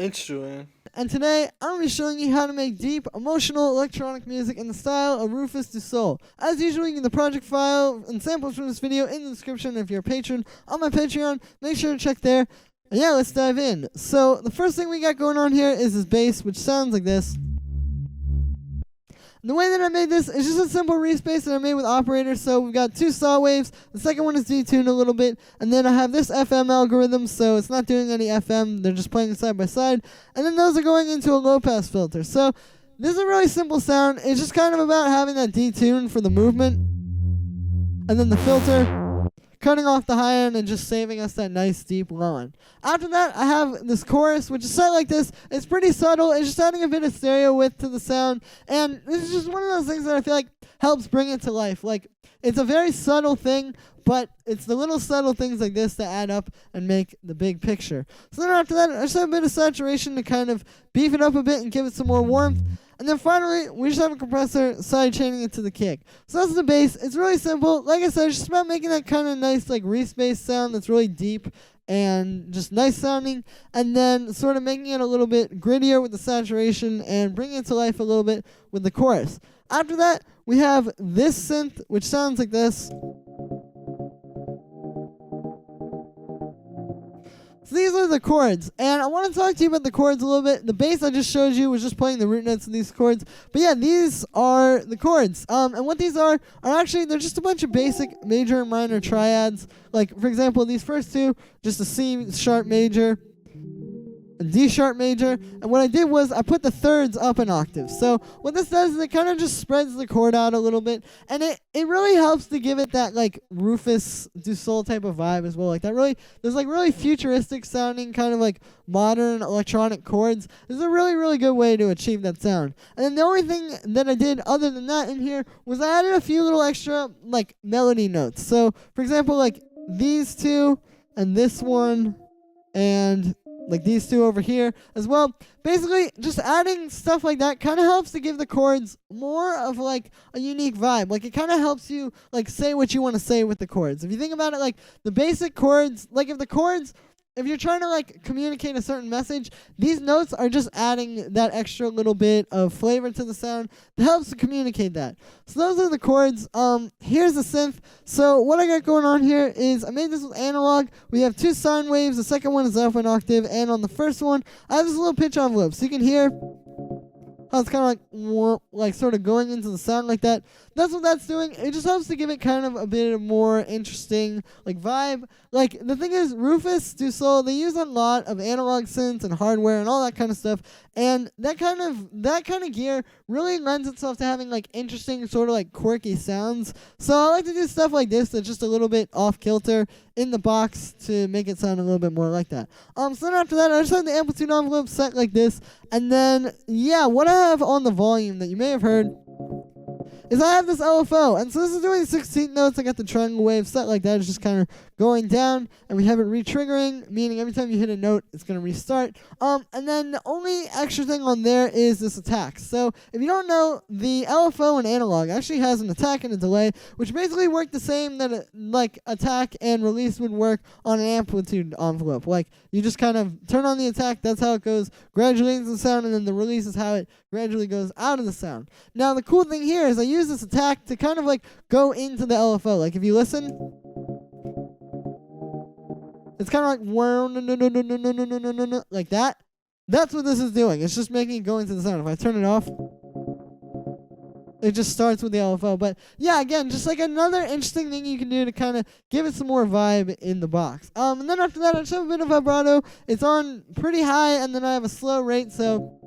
It's Julian. And today, I'm going to be showing you how to make deep, emotional electronic music in the style of Rufus du Sol. As usual, you can get the project file and samples from this video in the description. If you're a patron on my Patreon, make sure to check there. And yeah, let's dive in. So, the first thing we got going on here is this bass, which sounds like this. The way that I made this is just a simple respace that I made with operators. So we've got two saw waves. The second one is detuned a little bit. And then I have this FM algorithm, so it's not doing any FM. They're just playing side by side. And then those are going into a low-pass filter. So this is a really simple sound. It's just kind of about having that detune for the movement. And then the filter cutting off the high end and just saving us that nice deep low end. After that, I have this chorus, which is set like this. It's pretty subtle. It's just adding a bit of stereo width to the sound. And this is just one of those things that I feel like helps bring it to life. Like, it's a very subtle thing, but it's the little subtle things like this that add up and make the big picture. So then after that, I just have a bit of saturation to kind of beef it up a bit and give it some more warmth. And then finally, we just have a compressor side-chaining it to the kick. So that's the bass. It's really simple. Like I said, it's just about making that kind of nice, like, respace sound that's really deep and just nice sounding. And then sort of making it a little bit grittier with the saturation and bringing it to life a little bit with the chorus. After that, we have this synth, which sounds like this. So these are the chords, and I want to talk to you about the chords a little bit. The bass I just showed you was just playing the root notes of these chords, but yeah, these are the chords. And what these are actually, they're just a bunch of basic major and minor triads. Like, for example, these first two, just a C sharp major, a D sharp major, and what I did was I put the thirds up an octave. So what this does is it kind of just spreads the chord out a little bit, and it really helps to give it that like Rufus du Sol type of vibe as well. Like that really, there's like really futuristic sounding kind of like modern electronic chords. This is a really, really good way to achieve that sound. And then the only thing that I did other than that in here was I added a few little extra like melody notes. So for example, like these two and this one and like these two over here as well. Basically, just adding stuff like that kind of helps to give the chords more of like a unique vibe. Like it kind of helps you like say what you want to say with the chords. If you think about it, like the basic chords, like if you're trying to like communicate a certain message, these notes are just adding that extra little bit of flavor to the sound that helps to communicate that. So those are the chords. Here's the synth. So what I got going on here is I made this with analog. We have two sine waves. The second one is up an octave, and on the first one, I have this little pitch envelope, so you can hear how it's kind of like sort of going into the sound like that. That's what that's doing. It just helps to give it kind of a bit of more interesting like vibe. Like the thing is, Rufus du Sol, they use a lot of analog synths and hardware and all that kind of stuff, and that kind of gear really lends itself to having like interesting sort of like quirky sounds. So I like to do stuff like this that's just a little bit off kilter in the box to make it sound a little bit more like that. So then after that, I just have the amplitude envelope set like this, and then yeah, what I have on the volume that you may have heard is I have this LFO, and so this is doing 16th notes. I got the triangle wave set like that. It's just kind of going down, and we have it re-triggering, meaning every time you hit a note, it's going to restart. And then the only extra thing on there is this attack. So if you don't know, the LFO in analog actually has an attack and a delay, which basically work the same that like attack and release would work on an amplitude envelope. Like you just kind of turn on the attack, that's how it goes gradually into the sound, and then the release is how it gradually goes out of the sound. Now the cool thing here is I use this attack to kind of like go into the LFO. Like if you listen, it's kind of like no, like that. That's what this is doing. It's just making it go into the sound. If I turn it off, it just starts with the LFO. But yeah, again, just like another interesting thing you can do to kind of give it some more vibe in the box. And then after that, I just have a bit of vibrato. It's on pretty high, and then I have a slow rate, so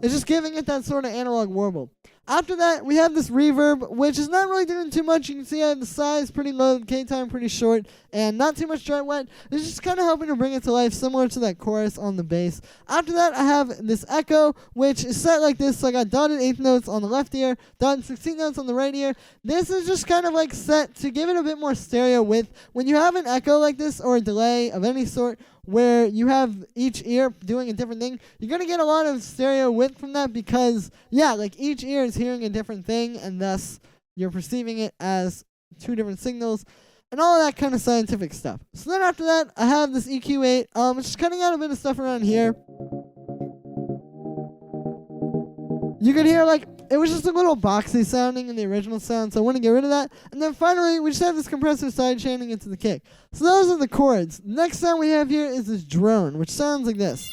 it's just giving it that sort of analog warble. After that, we have this reverb, which is not really doing too much. You can see I have the size pretty low, the K-time pretty short, and not too much dry wet. It's just kind of helping to bring it to life, similar to that chorus on the bass. After that, I have this echo, which is set like this. So I got dotted 8th notes on the left ear, dotted 16th notes on the right ear. This is just kind of like set to give it a bit more stereo width. When you have an echo like this, or a delay of any sort, where you have each ear doing a different thing, you're going to get a lot of stereo width from that because, yeah, like each ear is hearing a different thing, and thus you're perceiving it as two different signals and all of that kind of scientific stuff. So then after that, I have this EQ8. It's just cutting out a bit of stuff around here. you could hear like it was just a little boxy sounding in the original sound, so I want to get rid of that. And then finally, we just have this compressor side chaining into the kick. So those are the chords. The next sound we have here is this drone, which sounds like this.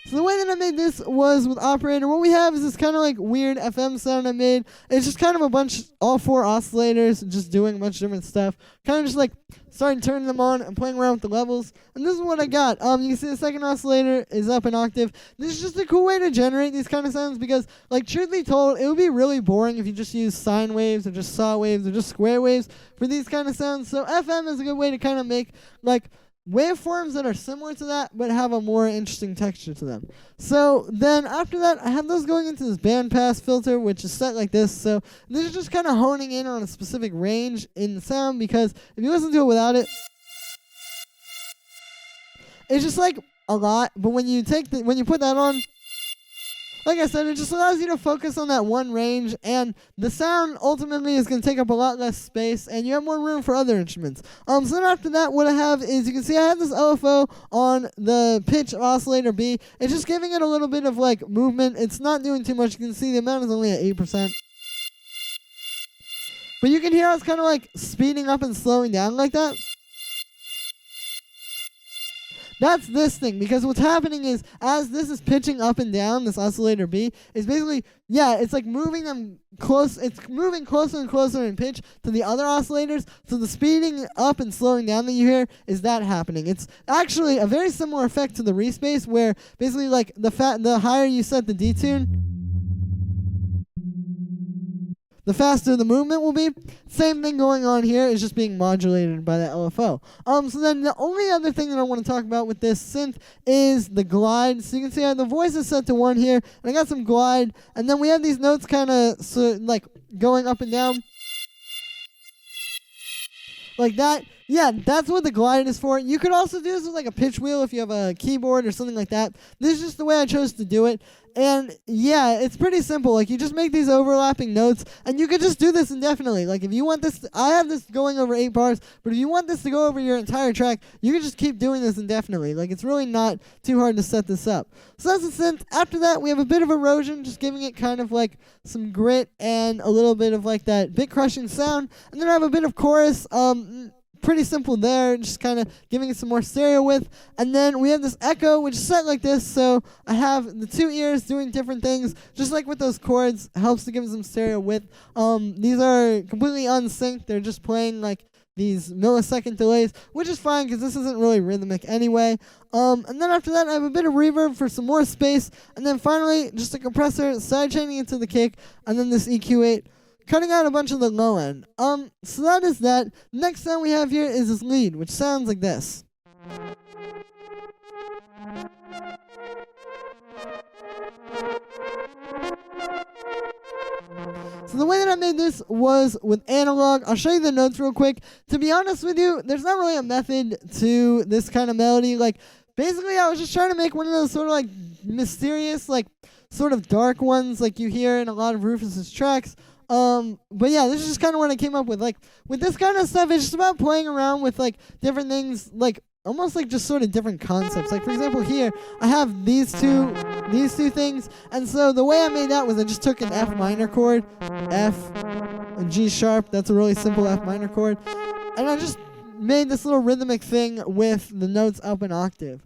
So the way that I made this was with Operator. What we have is this kind of like weird FM sound I made. It's just kind of a bunch, all 4 oscillators, just doing a bunch of different stuff. Kind of just like starting turning them on and playing around with the levels. And this is what I got. You can see the second oscillator is up an octave. This is just a cool way to generate these kind of sounds because, like, truth be told, it would be really boring if you just use sine waves or just saw waves or just square waves for these kind of sounds. So FM is a good way to kind of make, like, waveforms that are similar to that but have a more interesting texture to them. So then after that, I have those going into this bandpass filter, which is set like this. So this is just kind of honing in on a specific range in the sound, because if you listen to it without it, it's just like a lot. But when you put that on, like I said, it just allows you to focus on that one range, and the sound ultimately is going to take up a lot less space, and you have more room for other instruments. So then after that, what I have is, you can see I have this LFO on the pitch of oscillator B. It's just giving it a little bit of like movement. It's not doing too much. You can see the amount is only at 8%. But you can hear us kind of like speeding up and slowing down like that. That's this thing, because what's happening is, as this is pitching up and down, this oscillator B, is basically, it's like moving them close, it's moving closer and closer in pitch to the other oscillators, so the speeding up and slowing down that you hear is that happening. It's actually a very similar effect to the respace, where basically like the higher you set the detune, the faster the movement will be. Same thing going on here, is just being modulated by the LFO. So then the only other thing that I want to talk about with this synth is the glide. So you can see I have the voice is set to 1 here, and I got some glide, and then we have these notes kind of like going up and down. Like that. Yeah, that's what the glide is for. You could also do this with like a pitch wheel if you have a keyboard or something like that. This is just the way I chose to do it. And yeah, it's pretty simple. Like, you just make these overlapping notes, and you could just do this indefinitely. Like, if you want this, I have this going over 8 bars, but if you want this to go over your entire track, you can just keep doing this indefinitely. Like, it's really not too hard to set this up. So that's the synth. After that, we have a bit of erosion, just giving it kind of like some grit and a little bit of like that bit crushing sound. And then I have a bit of chorus. Pretty simple there, just kind of giving it some more stereo width. And then we have this echo, which is set like this, so I have the 2 ears doing different things, just like with those chords, helps to give it some stereo width. These are completely unsynced, they're just playing like these millisecond delays, which is fine because this isn't really rhythmic anyway. And then after that, I have a bit of reverb for some more space, and then finally, just a compressor, sidechaining into the kick, and then this EQ8, cutting out a bunch of the low end. So that is that. Next sound we have here is this lead, which sounds like this. So the way that I made this was with analog. I'll show you the notes real quick. To be honest with you, there's not really a method to this kind of melody. Like, basically, I was just trying to make one of those sort of like mysterious, like sort of dark ones like you hear in a lot of Rufus's tracks. But yeah, this is just kind of what I came up with. Like, with this kind of stuff, it's just about playing around with like different things, like almost like just sort of different concepts. Like, for example, here I have these two things, and so the way I made that was I just took an F minor chord, F, a G sharp. That's a really simple F minor chord, and I just made this little rhythmic thing with the notes up an octave.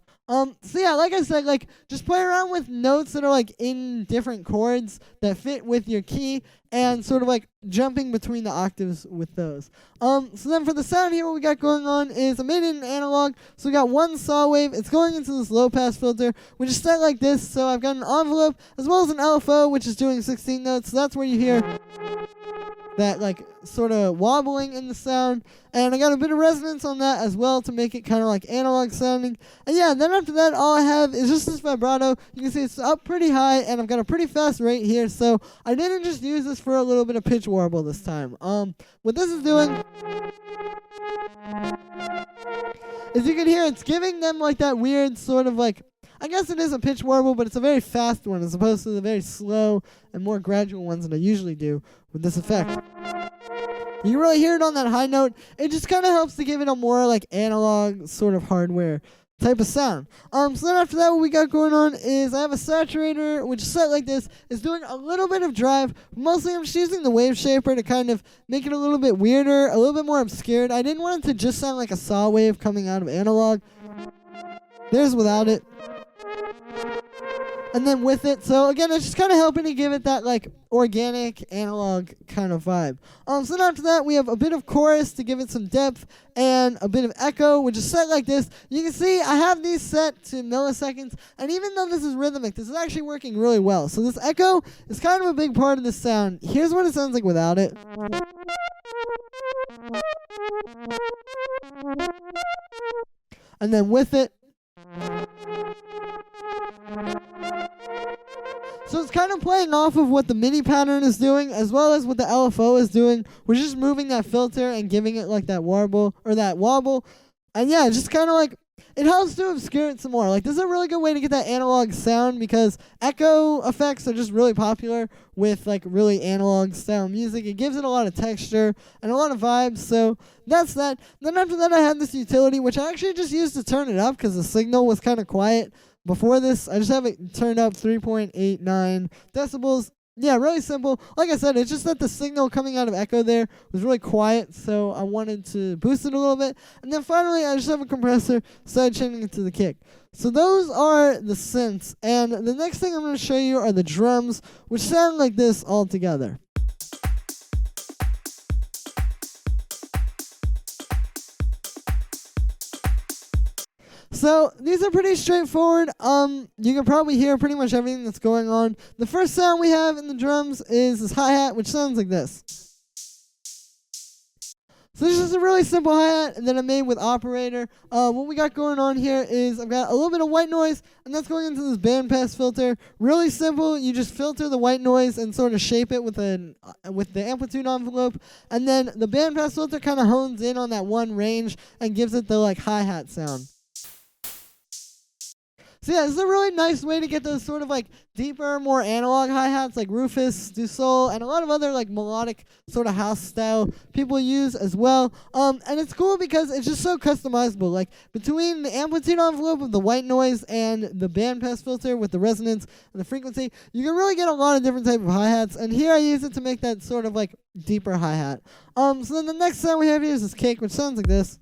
So yeah, like I said, like, just play around with notes that are like in different chords that fit with your key, and sort of like jumping between the octaves with those. So then for the sound here, what we got going on is I made it in analog. So we got one saw wave. It's going into this low pass filter, which is set like this. So I've got an envelope as well as an LFO, which is doing 16 notes. So that's where you hear that like sort of wobbling in the sound, and I got a bit of resonance on that as well to make it kind of like analog sounding. And yeah, then after that, all I have is just this vibrato. You can see it's up pretty high, and I've got a pretty fast rate here, so I didn't just use this for a little bit of pitch warble this time. What this is doing is, you can hear it's giving them like that weird sort of like, I guess it is a pitch warble, but it's a very fast one as opposed to the very slow and more gradual ones that I usually do with this effect. You really hear it on that high note. It just kind of helps to give it a more like analog sort of hardware type of sound. So then after that, what we got going on is I have a saturator, which is set like this. It's doing a little bit of drive. Mostly I'm just using the wave shaper to kind of make it a little bit weirder, a little bit more obscured. I didn't want it to just sound like a saw wave coming out of analog. There's without it. And then with it, so again, it's just kind of helping to give it that like organic analog kind of vibe. So then after that, we have a bit of chorus to give it some depth and a bit of echo, which is set like this. You can see I have these set to milliseconds, and even though this is rhythmic, this is actually working really well. So this echo is kind of a big part of the sound. Here's what it sounds like without it. And then with it. So it's kind of playing off of what the MIDI pattern is doing, as well as what the LFO is doing. We're just moving that filter and giving it like that warble, or that wobble. And yeah, just kind of like, it helps to obscure it some more. Like, this is a really good way to get that analog sound, because echo effects are just really popular with like really analog style music. It gives it a lot of texture and a lot of vibes, so that's that. Then after that, I had this utility, which I actually just used to turn it up because the signal was kind of quiet. Before this, I just have it turned up 3.89 decibels. Yeah, really simple. Like I said, it's just that the signal coming out of echo there was really quiet, so I wanted to boost it a little bit. And then finally, I just have a compressor side chaining it to the kick. So those are the synths. And the next thing I'm going to show you are the drums, which sound like this all together. So these are pretty straightforward. You can probably hear pretty much everything that's going on. The first sound we have in the drums is this hi-hat, which sounds like this. So this is a really simple hi-hat that I made with Operator. What we got going on here is I've got a little bit of white noise, and that's going into this bandpass filter. Really simple. You just filter the white noise and sort of shape it with the amplitude envelope, and then the bandpass filter kind of hones in on that one range and gives it the like hi-hat sound. So yeah, this is a really nice way to get those sort of like deeper, more analog hi-hats like Rufus, Du Sol, and a lot of other like melodic sort of house style people use as well. And it's cool because it's just so customizable. Like between the amplitude envelope of the white noise and the bandpass filter with the resonance and the frequency, you can really get a lot of different type of hi-hats. And here I use it to make that sort of like deeper hi-hat. So then the next sound we have here is this kick, which sounds like this.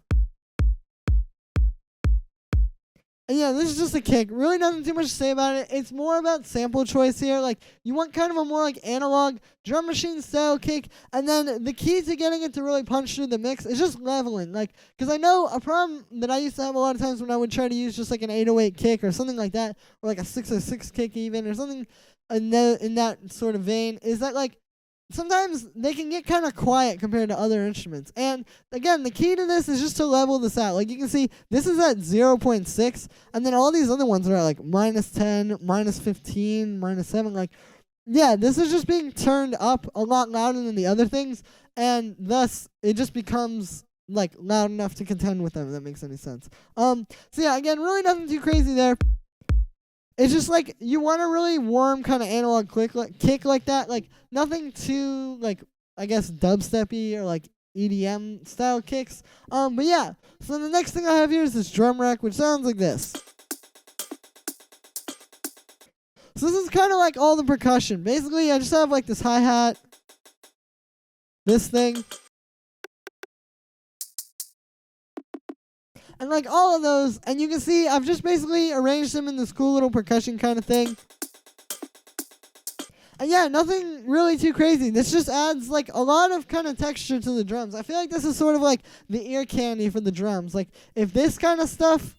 And yeah, this is just a kick. Really nothing too much to say about it. It's more about sample choice here. Like, you want kind of a more like analog drum machine style kick. And then the key to getting it to really punch through the mix is just leveling. Like, because I know a problem that I used to have a lot of times when I would try to use just like an 808 kick or something like that, or like a 606 kick even, or something in that sort of vein, is that like, sometimes they can get kind of quiet compared to other instruments. And again, the key to this is just to level this out. Like you can see, this is at 0.6, and then all these other ones are at like -10, -15, -7. Like, yeah, this is just being turned up a lot louder than the other things, and thus it just becomes like loud enough to contend with them, if that makes any sense. So yeah, again, really nothing too crazy there. It's just like you want a really warm kind of analog kick like that, like nothing too like I guess dubsteppy or like EDM style kicks. But yeah. So the next thing I have here is this drum rack, which sounds like this. So this is kind of like all the percussion. Basically, I just have like this hi-hat, this thing, and like all of those, and you can see I've just basically arranged them in this cool little percussion kind of thing. And yeah, nothing really too crazy. This just adds like a lot of kind of texture to the drums. I feel like this is sort of like the ear candy for the drums. Like if this kind of stuff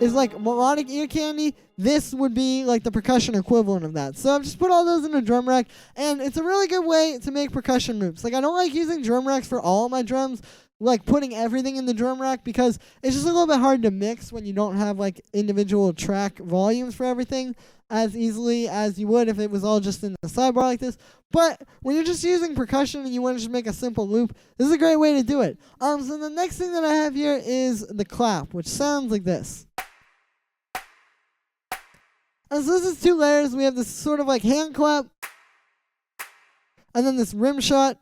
is like melodic ear candy, this would be like the percussion equivalent of that. So I've just put all those in a drum rack, and it's a really good way to make percussion loops. Like I don't like using drum racks for all my drums, like putting everything in the drum rack, because it's just a little bit hard to mix when you don't have like individual track volumes for everything as easily as you would if it was all just in the sidebar like this. But when you're just using percussion and you want to just make a simple loop, this is a great way to do it. So the next thing that I have here is the clap, which sounds like this. And so this is 2 layers. We have this sort of like hand clap, and then this rim shot.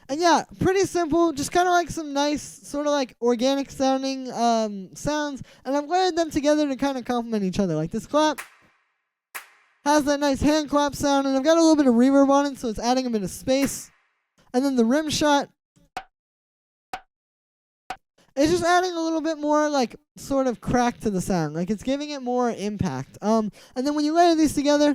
And yeah, pretty simple. Just kind of like some nice, sort of like organic sounding sounds. And I've layered them together to kind of complement each other. Like this clap has that nice hand clap sound. And I've got a little bit of reverb on it, so it's adding a bit of space. And then the rim shot, it's just adding a little bit more like sort of crack to the sound. Like it's giving it more impact. And then when you layer these together,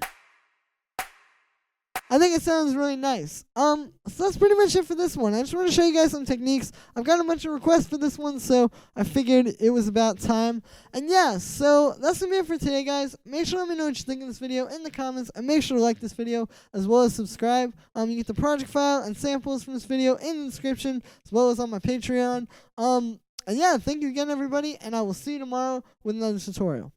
I think it sounds really nice. So that's pretty much it for this one. I just want to show you guys some techniques. I've got a bunch of requests for this one, so I figured it was about time. And yeah, so that's going to be it for today, guys. Make sure to let me know what you think of this video in the comments, and make sure to like this video as well as subscribe. You get the project file and samples from this video in the description as well as on my Patreon. And yeah, thank you again, everybody, and I will see you tomorrow with another tutorial.